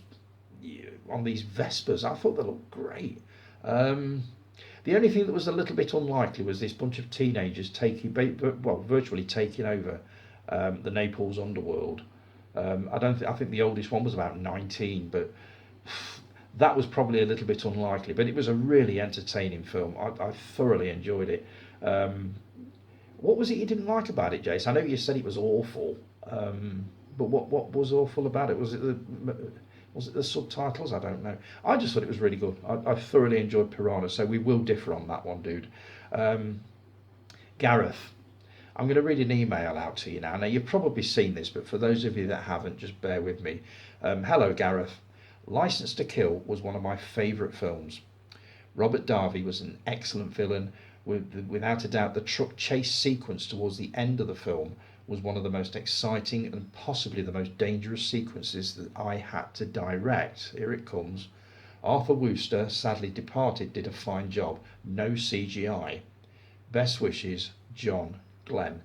on these Vespers. I thought they looked great. The only thing that was a little bit unlikely was this bunch of teenagers virtually taking over the Naples underworld. I think the oldest one was about 19, but that was probably a little bit unlikely. But it was a really entertaining film. I thoroughly enjoyed it. What was it you didn't like about it, Jace? I know you said it was awful, but what was awful about it? Was it the subtitles? I don't know. I just thought it was really good. I thoroughly enjoyed Piranha, so we will differ on that one, dude. Gareth. I'm going to read an email out to you now. Now, you've probably seen this, but for those of you that haven't, just bear with me. Hello, Gareth. Licence to Kill was one of my favourite films. Robert Davi was an excellent villain. Without a doubt, the truck chase sequence towards the end of the film was one of the most exciting and possibly the most dangerous sequences that I had to direct. Here it comes. Arthur Wooster, sadly departed, did a fine job. No CGI. Best wishes, John Glenn.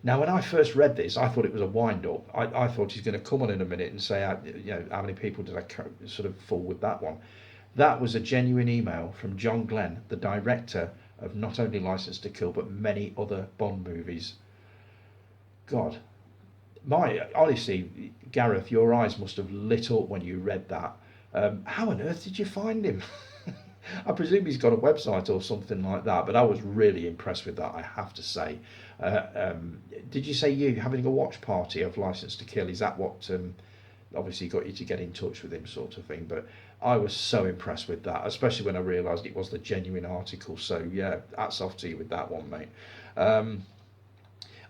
Now, when I first read this, I thought it was a wind-up. I thought he's going to come on in a minute and say, how many people did I sort of fall with that one? That was a genuine email from John Glenn, the director of not only Licence to Kill, but many other Bond movies. God, Honestly, Gareth, your eyes must have lit up when you read that. How on earth did you find him? I presume he's got a website or something like that, but I was really impressed with that, I have to say. Uh, um, did you say you having a watch party of License to Kill? Is that what obviously got you to get in touch with him, sort of thing? But I was so impressed with that, especially when I realised it was the genuine article. So yeah, hats off to you with that one, mate. Um,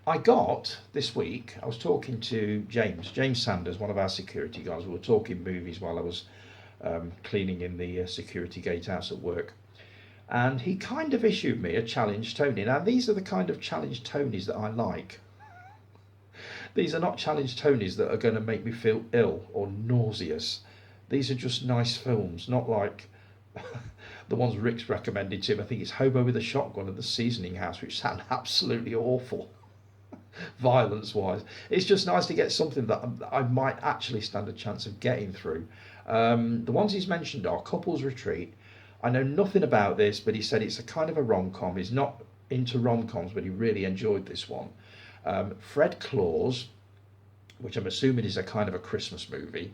I got this week. I was talking to James Sanders, one of our security guys. We were talking movies while I was cleaning in the security gatehouse at work, and he kind of issued me a challenge Tony. Now these are the kind of challenge Tonys that I like. These are not challenge Tonys that are going to make me feel ill or nauseous. These are just nice films, not like the ones Rick's recommended to him. I think it's Hobo with a Shotgun and The Seasoning House, which sound absolutely awful, violence wise. It's just nice to get something that I might actually stand a chance of getting through. The ones he's mentioned are Couples Retreat. I know nothing about this, but he said it's a kind of a rom-com. He's not into rom-coms, but he really enjoyed this one. Fred Claus, which I'm assuming is a kind of a Christmas movie,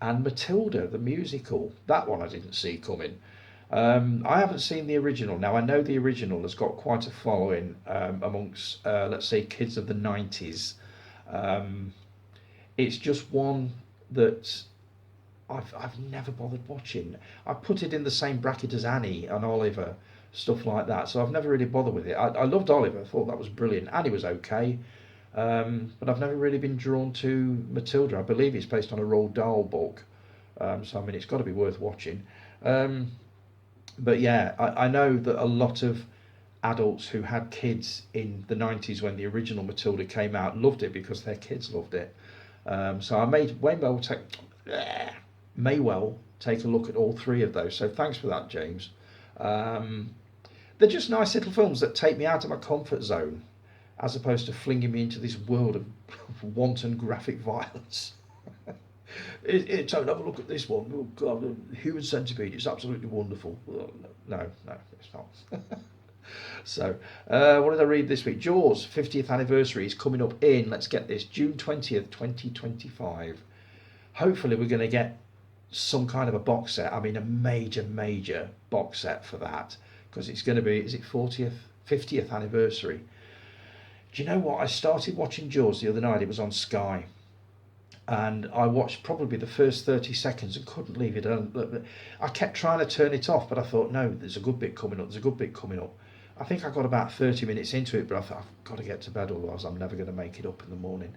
and Matilda, the musical. That one I didn't see coming. I haven't seen the original. Now, I know the original has got quite a following amongst, let's say, kids of the 90s. Um, it's just one that I've never bothered watching. I put it in the same bracket as Annie and Oliver, stuff like that. So I've never really bothered with it. I loved Oliver. I thought that was brilliant. Annie was okay. But I've never really been drawn to Matilda. I believe it's based on a Roald Dahl book. So, I mean, it's got to be worth watching. Um, but yeah, I know that a lot of adults who had kids in the 90s when the original Matilda came out loved it because their kids loved it. So I may well take a look at all three of those. So thanks for that, James. Um, they're just nice little films that take me out of my comfort zone, as opposed to flinging me into this world of wanton graphic violence. Tone, have a look at this one. Oh God, Human Centipede. It's absolutely wonderful. Oh, no, it's not. So, what did I read this week? Jaws 50th anniversary is coming up in, let's get this, June 20th, 2025. Hopefully we're going to get some kind of a box set. I mean, a major box set for that, because it's going to be, is it 40th, 50th anniversary? Do you know what? I started watching Jaws the other night. It was on Sky. And I watched probably the first 30 seconds and couldn't leave it. I kept trying to turn it off, but I thought, no, there's a good bit coming up. There's a good bit coming up. I think I got about 30 minutes into it, but I thought, I've got to get to bed, otherwise I'm never going to make it up in the morning.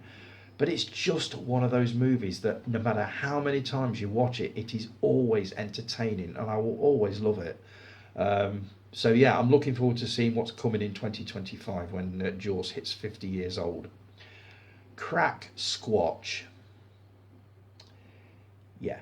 But it's just one of those movies that no matter how many times you watch it, it is always entertaining, and I will always love it. So yeah, I'm looking forward to seeing what's coming in 2025 when Jaws hits 50 years old. Crack Squatch. Yeah.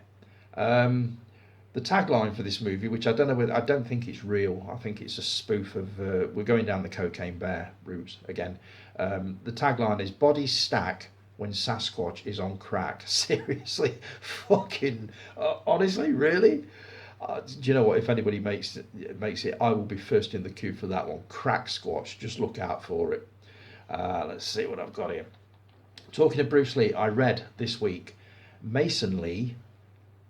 The tagline for this movie, which I don't know whether, I don't think it's real. I think it's a spoof of we're going down the Cocaine Bear route again. The tagline is "Bodies stack when Sasquatch is on crack." Seriously, fucking honestly, really? Do you know what? If anybody makes it, I will be first in the queue for that one. Crack Squatch. Just look out for it. Let's see what I've got here. Talking of Bruce Lee, I read this week Mason Lee,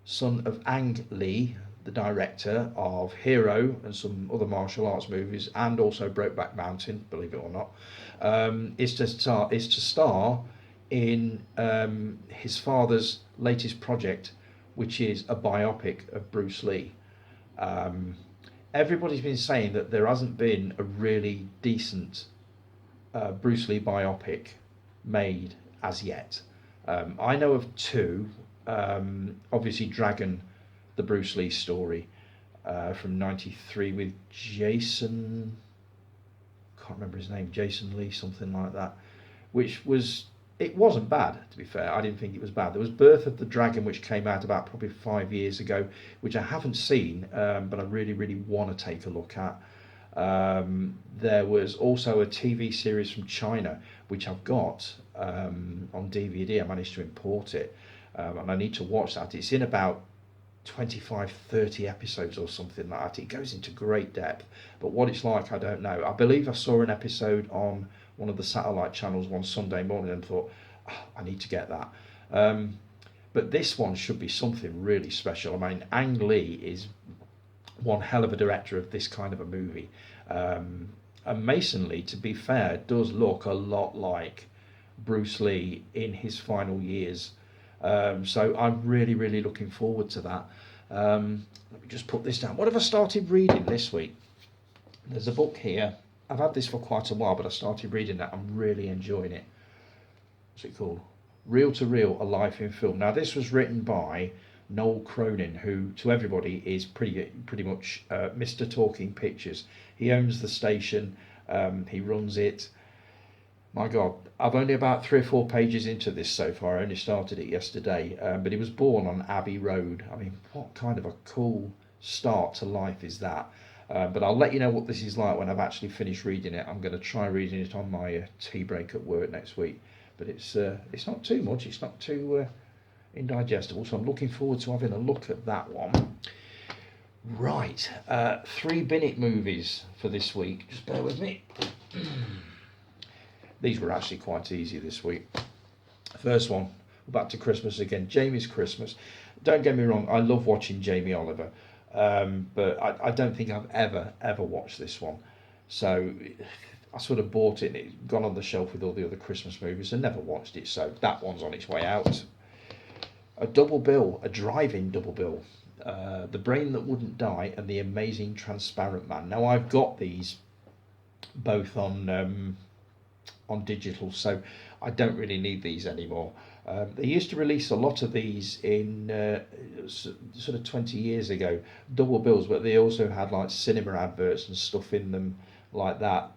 son of Ang Lee, the director of Hero and some other martial arts movies, and also Brokeback Mountain, believe it or not, is to star in his father's latest project, which is a biopic of Bruce Lee. Everybody's been saying that there hasn't been a really decent Bruce Lee biopic made as yet. I know of two. Obviously, Dragon, the Bruce Lee story from '93 with Jason, can't remember his name, Jason Lee, something like that, which was, it wasn't bad, to be fair. I didn't think it was bad. There was Birth of the Dragon, which came out about probably 5 years ago, which I haven't seen, but I really want to take a look at. There was also a TV series from China, which I've got on DVD. I managed to import it, and I need to watch that. It's in about 25-30 episodes or something like that. It goes into great depth, but what it's like, I don't know. I believe I saw an episode on one of the satellite channels one Sunday morning and thought, I need to get that. Um, but this one should be something really special. I mean, Ang Lee is one hell of a director of this kind of a movie. Um, and Mason Lee, to be fair, does look a lot like Bruce Lee in his final years. So I'm really, really looking forward to that. Let me just put this down. What have I started reading this week? There's a book here. I've had this for quite a while, but I started reading that. I'm really enjoying it. What's it called? Reel to Reel, A Life in Film. Now, this was written by Noel Cronin, who to everybody is pretty much Mr. Talking Pictures. He owns the station. He runs it. My God, I've only about 3 or 4 pages into this so far. I only started it yesterday. But he was born on Abbey Road. I mean, what kind of a cool start to life is that? But I'll let you know what this is like when I've actually finished reading it. I'm going to try reading it on my tea break at work next week. But it's not too much. It's not too indigestible. So I'm looking forward to having a look at that one. Right, 3-minute movies for this week. Just bear with me. These were actually quite easy this week. First one, back to Christmas again. Jamie's Christmas. Don't get me wrong, I love watching Jamie Oliver, but I don't think I've ever watched this one. So I sort of bought it and it's gone on the shelf with all the other Christmas movies and never watched it. So that one's on its way out. A double bill, a drive-in double bill. The Brain That Wouldn't Die and The Amazing Transparent Man. Now I've got these both on digital, so I don't really need these anymore. They used to release a lot of these in sort of 20 years ago, double bills, but they also had like cinema adverts and stuff in them like that,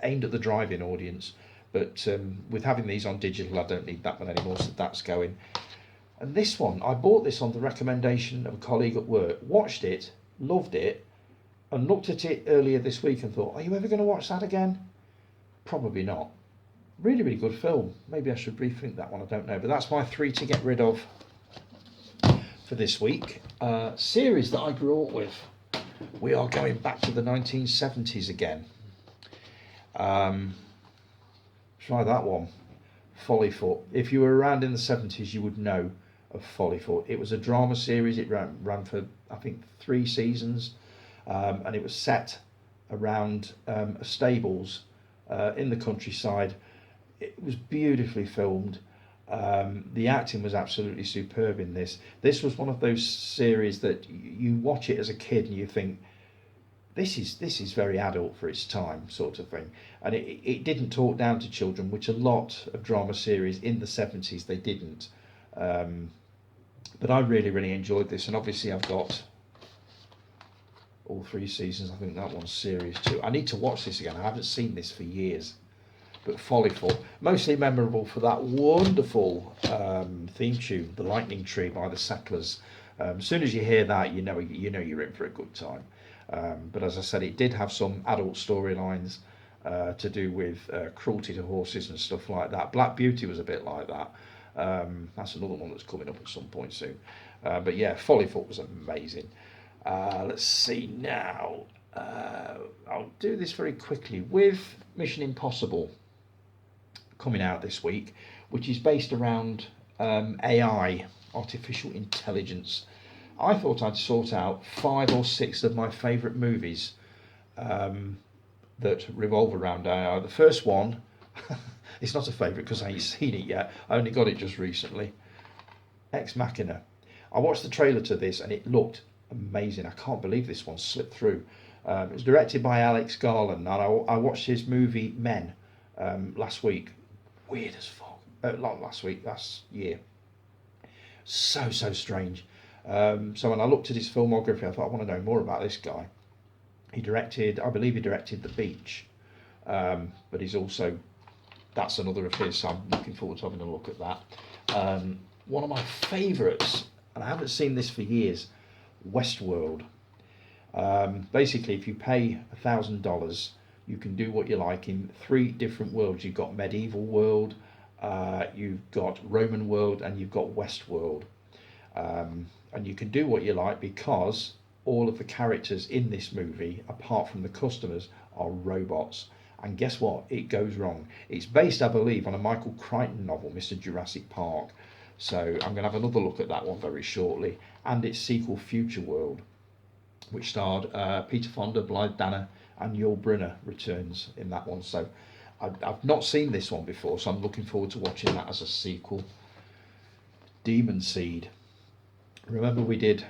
aimed at the drive-in audience. But with having these on digital, I don't need that one anymore, so that's going. And this one, I bought this on the recommendation of a colleague at work, watched it, loved it, and looked at it earlier this week and thought, are you ever going to watch that again? Probably not. Really, really good film. Maybe I should rethink that one, I don't know. But that's my 3 to get rid of for this week. Series that I grew up with. We are going back to the 1970s again. Try that one. Follyfoot. If you were around in the 70s, you would know of Follyfoot. It was a drama series. It ran for, I think, 3 seasons. And it was set around stables in the countryside. It was beautifully filmed. The acting was absolutely superb in this. This was one of those series that you watch it as a kid and you think, this is very adult for its time, sort of thing. And it didn't talk down to children, which a lot of drama series in the 70s, they didn't. But I really, really enjoyed this. And obviously I've got all 3 seasons. I think that one's series 2. I need to watch this again. I haven't seen this for years. But Follyful, mostly memorable for that wonderful theme tune, The Lightning Tree by the Settlers. As soon as you hear that, you know you're in for a good time. But as I said, it did have some adult storylines to do with cruelty to horses and stuff like that. Black Beauty was a bit like that. That's another one that's coming up at some point soon. But yeah, Follyfoot was amazing. Let's see now. I'll do this very quickly with Mission Impossible coming out this week, which is based around AI, artificial intelligence. I thought I'd sort out 5 or 6 of my favourite movies that revolve around AI. The first one, it's not a favourite because I ain't seen it yet. I only got it just recently. Ex Machina. I watched the trailer to this and it looked amazing. I can't believe this one slipped through. It was directed by Alex Garland, and I watched his movie Men last week. Weird as fuck. Not last year. So strange. So when I looked at his filmography, I thought, I want to know more about this guy. I believe he directed The Beach, but he's also, that's another of his, so I'm looking forward to having a look at that. One of my favourites, and I haven't seen this for years, Westworld. Basically, if you pay $1,000, you can do what you like in 3 different worlds. You've got medieval world, you've got Roman world, and you've got Westworld. And you can do what you like because all of the characters in this movie, apart from the customers, are robots. And guess what? It goes wrong. It's based, I believe, on a Michael Crichton novel, Mr. Jurassic Park. So I'm going to have another look at that one very shortly. And its sequel, Future World, which starred Peter Fonda, Blythe Danner, and Yul Brynner returns in that one. So I've not seen this one before, so I'm looking forward to watching that as a sequel. Demon Seed. Remember we did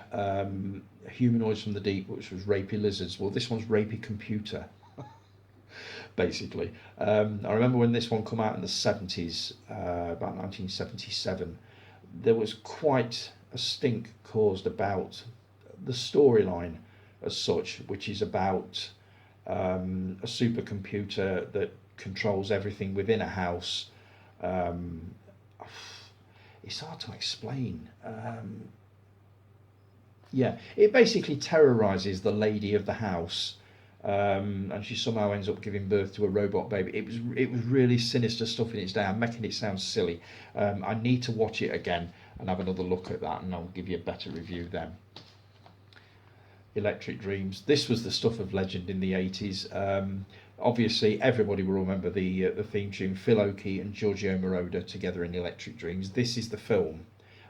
Humanoids from the Deep, which was Rapey Lizards. Well, this one's Rapey Computer, basically. I remember when this one came out in the 70s, about 1977, there was quite a stink caused about the storyline as such, which is about a supercomputer that controls everything within a house. It's hard to explain. Yeah, it basically terrorizes the lady of the house, and she somehow ends up giving birth to a robot baby. It was really sinister stuff in its day. I'm making it sound silly. I need to watch it again and have another look at that, and I'll give you a better review then. Electric Dreams. This was the stuff of legend in the 80s. Obviously, everybody will remember the theme tune, Phil Oakey and Giorgio Moroder together in Electric Dreams. This is the film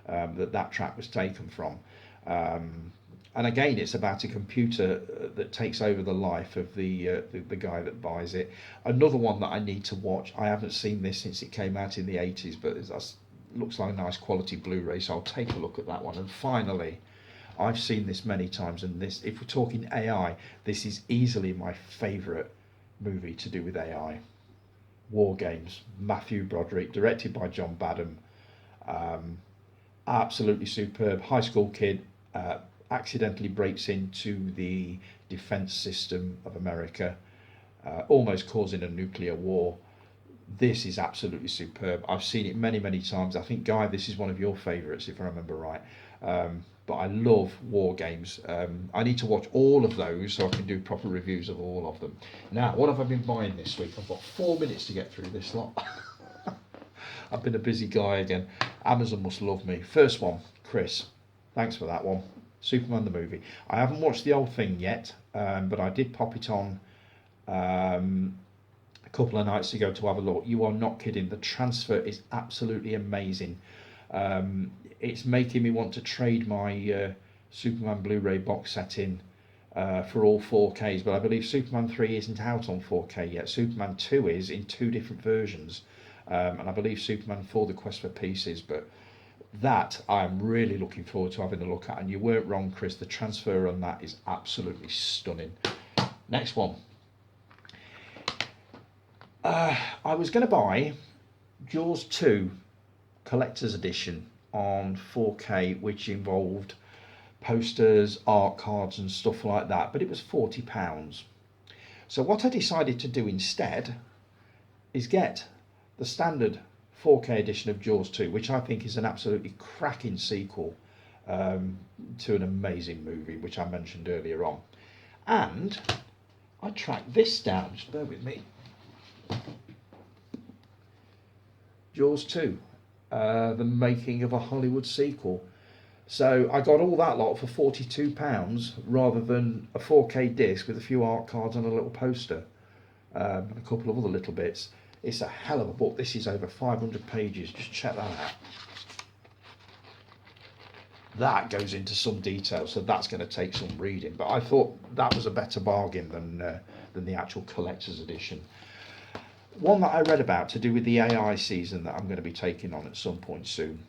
that track was taken from. And again, it's about a computer that takes over the life of the guy that buys it. Another one that I need to watch. I haven't seen this since it came out in the 80s, but it looks like a nice quality Blu-ray, so I'll take a look at that one. And finally, I've seen this many times, and this, if we're talking AI, this is easily my favourite movie to do with AI. War Games, Matthew Broderick, directed by John Badham. Absolutely superb. High school kid accidentally breaks into the defence system of America, almost causing a nuclear war. This is absolutely superb. I've seen it many, many times. I think, Guy, this is one of your favourites, if I remember right. But I love War Games. I need to watch all of those so I can do proper reviews of all of them. Now, what have I been buying this week? I've got 4 minutes to get through this lot. I've been a busy guy again. Amazon must love me. First one, Chris. Thanks for that one. Superman the movie. I haven't watched the old thing yet, but I did pop it on a couple of nights ago to have a look. You are not kidding. The transfer is absolutely amazing. It's making me want to trade my Superman Blu-ray box set in for all 4Ks, but I believe Superman 3 isn't out on 4K yet. Superman 2 is in 2 different versions, and I believe Superman 4 The Quest for Peace is, but that I'm really looking forward to having a look at. And you weren't wrong, Chris, the transfer on that is absolutely stunning. Next one. I was going to buy Jaws 2 Collector's Edition on 4K, which involved posters, art cards and stuff like that, but it was £40. So what I decided to do instead is get the standard 4K edition of Jaws 2, which I think is an absolutely cracking sequel to an amazing movie, which I mentioned earlier on. And I tracked this down, just bear with me. Jaws 2, the making of a Hollywood sequel. So I got all that lot for £42 rather than a 4K disc with a few art cards and a little poster and a couple of other little bits. It's a hell of a book. This is over 500 pages. Just check that out. That goes into some detail, so that's going to take some reading. But I thought that was a better bargain than the actual collector's edition. One that I read about to do with the AI season that I'm going to be taking on at some point soon.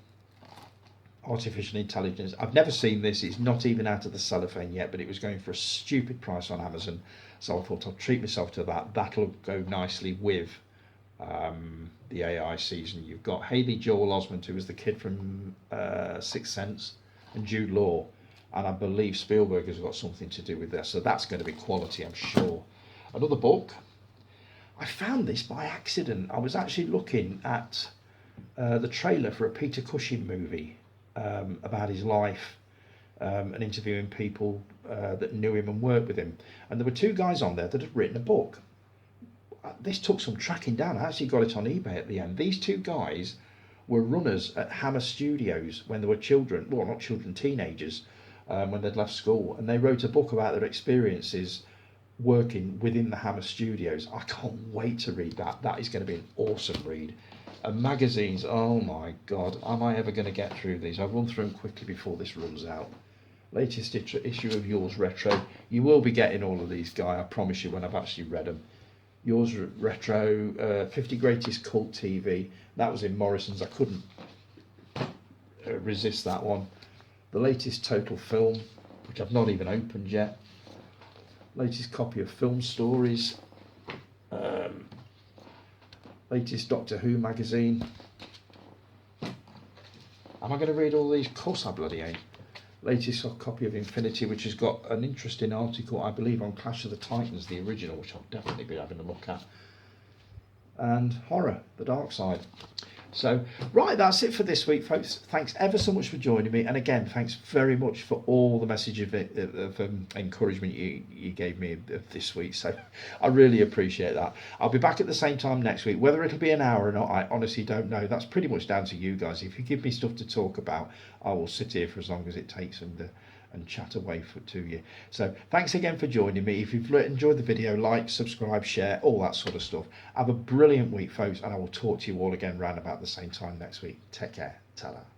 Artificial intelligence. I've never seen this. It's not even out of the cellophane yet, but it was going for a stupid price on Amazon. So I thought I'll treat myself to that. That'll go nicely with the AI season. You've got Haley Joel Osment, who was the kid from Sixth Sense, and Jude Law. And I believe Spielberg has got something to do with this. So that's going to be quality, I'm sure. Another book. I found this by accident. I was actually looking at the trailer for a Peter Cushing movie about his life and interviewing people that knew him and worked with him. And there were 2 guys on there that had written a book. This took some tracking down. I actually got it on eBay at the end. These 2 guys were runners at Hammer Studios when they were children, well, not children, teenagers, when they'd left school. And they wrote a book about their experiences working within the Hammer Studios. I can't wait to read that. That is going to be an awesome read. And magazines, oh my God, am I ever going to get through these? I'll run through them quickly before this runs out. Latest issue of Yours Retro. You will be getting all of these, Guy, I promise you, when I've actually read them. Yours Retro, 50 Greatest Cult TV. That was in Morrison's. I couldn't resist that one. The latest Total Film, which I've not even opened yet. Latest copy of Film Stories. Latest Doctor Who magazine. Am I going to read all these? Of course I bloody ain't. Latest copy of Infinity, which has got an interesting article, I believe, on Clash of the Titans, the original, which I'll definitely be having a look at. And Horror, The Dark Side. So, right, that's it for this week, folks. Thanks ever so much for joining me. And again, thanks very much for all the messages of encouragement you gave me this week. So, I really appreciate that. I'll be back at the same time next week. Whether it'll be an hour or not, I honestly don't know. That's pretty much down to you guys. If you give me stuff to talk about, I will sit here for as long as it takes and chat away to you. So thanks again for joining me. If you've enjoyed the video, like, subscribe, share, all that sort of stuff. Have a brilliant week, folks, and I will talk to you all again round about the same time next week. Take care. Ta-ra.